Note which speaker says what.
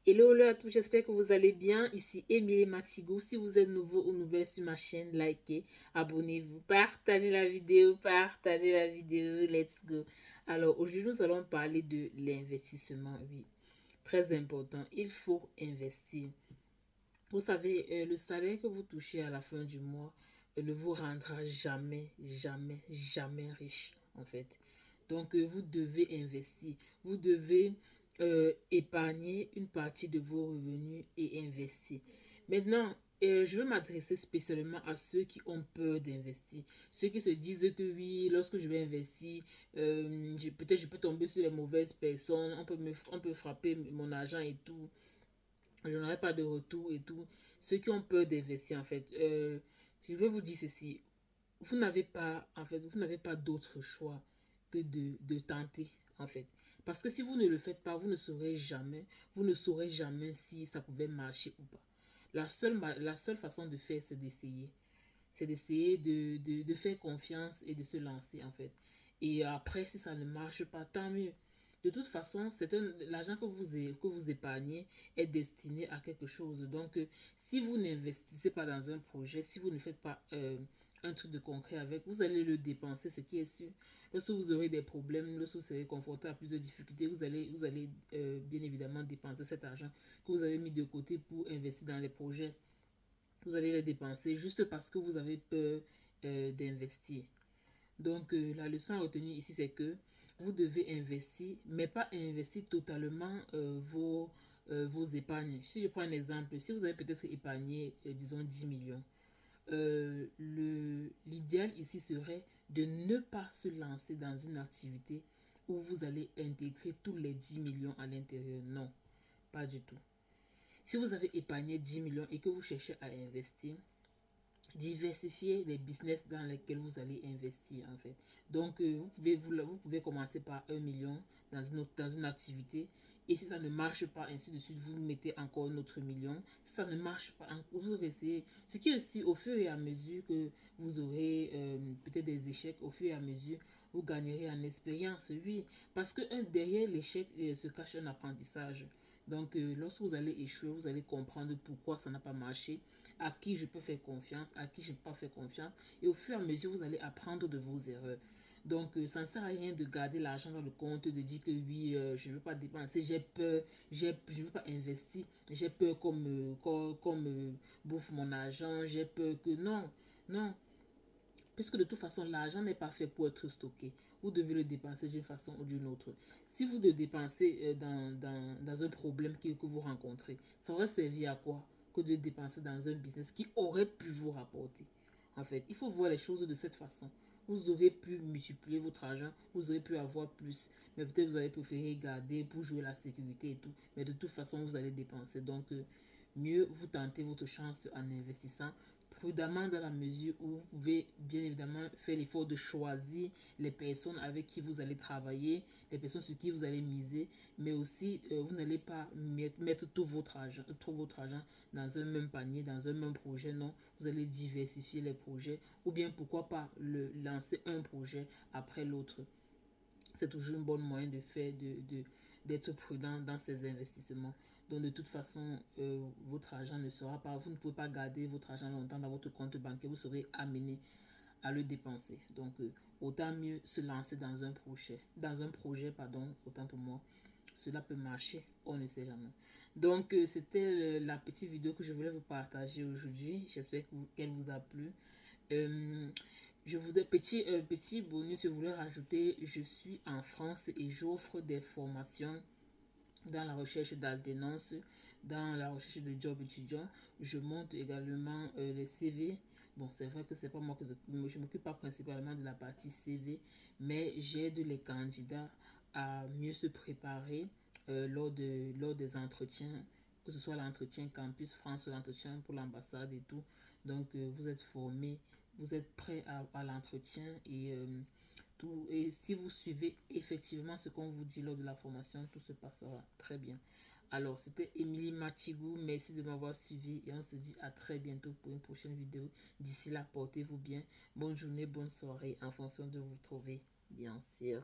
Speaker 1: Hello, hello à tous, j'espère que vous allez bien. Ici Émilie Matigo. Si vous êtes nouveau ou nouvelle sur ma chaîne, likez, abonnez-vous, partagez la vidéo, let's go. Alors aujourd'hui, nous allons parler de l'investissement, oui, très important. Il faut investir. Vous savez, le salaire que vous touchez à la fin du mois ne vous rendra jamais riche, en fait. Donc, vous devez investir. Vous devez épargner une partie de vos revenus et investir. Maintenant, je veux m'adresser spécialement à ceux qui ont peur d'investir. Ceux qui se disent que oui, lorsque je vais investir, peut-être je peux tomber sur les mauvaises personnes, on peut frapper mon argent et tout, je n'aurai pas de retour et tout. Ceux qui ont peur d'investir, en fait, je vais vous dire ceci. Vous n'avez pas d'autre choix que de tenter, en fait. Parce que si vous ne le faites pas, vous ne saurez jamais si ça pouvait marcher ou pas. La seule façon de faire, c'est d'essayer. C'est d'essayer de faire confiance et de se lancer, en fait. Et après, si ça ne marche pas, tant mieux. De toute façon, l'argent que vous épargnez est destiné à quelque chose. Donc, si vous n'investissez pas dans un projet, si vous ne faites pas un truc de concret avec, vous allez le dépenser, ce qui est sûr. Lorsque vous aurez des problèmes, lorsque vous serez confronté à plus de difficultés, vous allez bien évidemment dépenser cet argent que vous avez mis de côté pour investir dans les projets. Vous allez les dépenser juste parce que vous avez peur d'investir. Donc, la leçon à retenir ici, c'est que vous devez investir, mais pas investir totalement vos épargnes. Si je prends un exemple, si vous avez peut-être épargné, disons, 10 millions, l'idéal ici serait de ne pas se lancer dans une activité où vous allez intégrer tous les 10 millions à l'intérieur. Non, pas du tout. Si vous avez épargné 10 millions et que vous cherchez à investir, diversifier les business dans lesquels vous allez investir, en fait. Donc, vous pouvez commencer par 1 million dans une activité, et si ça ne marche pas, ainsi de suite, vous mettez encore un autre million. Si ça ne marche pas, vous essayez. Ce qui est aussi, au fur et à mesure que vous aurez peut-être des échecs, au fur et à mesure, vous gagnerez en expérience, oui. Parce que derrière l'échec se cache un apprentissage. Donc, lorsque vous allez échouer, vous allez comprendre pourquoi ça n'a pas marché, à qui je peux faire confiance, à qui je ne peux pas faire confiance. Et au fur et à mesure, vous allez apprendre de vos erreurs. Donc, ça ne sert à rien de garder l'argent dans le compte, de dire que oui, je ne veux pas dépenser, j'ai peur, je ne veux pas investir, j'ai peur comme bouffe mon argent, j'ai peur que... Non, non. Puisque de toute façon, l'argent n'est pas fait pour être stocké. Vous devez le dépenser d'une façon ou d'une autre. Si vous le dépensez dans un problème que vous rencontrez, ça aurait servi à quoi que de dépenser dans un business qui aurait pu vous rapporter. En fait, il faut voir les choses de cette façon. Vous aurez pu multiplier votre argent, vous aurez pu avoir plus, mais peut-être vous avez préféré garder pour jouer la sécurité et tout. Mais de toute façon, vous allez dépenser. Donc, mieux vous tentez votre chance en investissant prudemment dans la mesure où vous pouvez bien évidemment faire l'effort de choisir les personnes avec qui vous allez travailler, les personnes sur qui vous allez miser, mais aussi vous n'allez pas mettre tout votre argent dans un même panier, dans un même projet, non, vous allez diversifier les projets ou bien pourquoi pas lancer un projet après l'autre. C'est toujours une bonne moyen de faire, d'être prudent dans ces investissements. Donc, de toute façon, votre argent ne sera pas, vous ne pouvez pas garder votre argent longtemps dans votre compte bancaire, vous serez amené à le dépenser. Donc, autant mieux se lancer dans un projet, pardon, autant pour moi. Cela peut marcher, on ne sait jamais. Donc, c'était la petite vidéo que je voulais vous partager aujourd'hui. J'espère qu'elle vous a plu. Euh, je voudrais, petit bonus, je voulais rajouter, je suis en France et j'offre des formations dans la recherche d'alternance, dans la recherche de job étudiant. Je monte également les CV. Bon, c'est vrai que c'est pas moi je m'occupe pas principalement de la partie CV, mais j'aide les candidats à mieux se préparer lors des entretiens, que ce soit l'entretien Campus France, l'entretien pour l'ambassade et tout. Donc, vous êtes formés, vous êtes prêts à l'entretien et si vous suivez effectivement ce qu'on vous dit lors de la formation, tout se passera très bien. Alors, c'était Émilie Matigou. Merci de m'avoir suivi et on se dit à très bientôt pour une prochaine vidéo. D'ici là, portez-vous bien. Bonne journée, bonne soirée en fonction de vous trouver, bien sûr.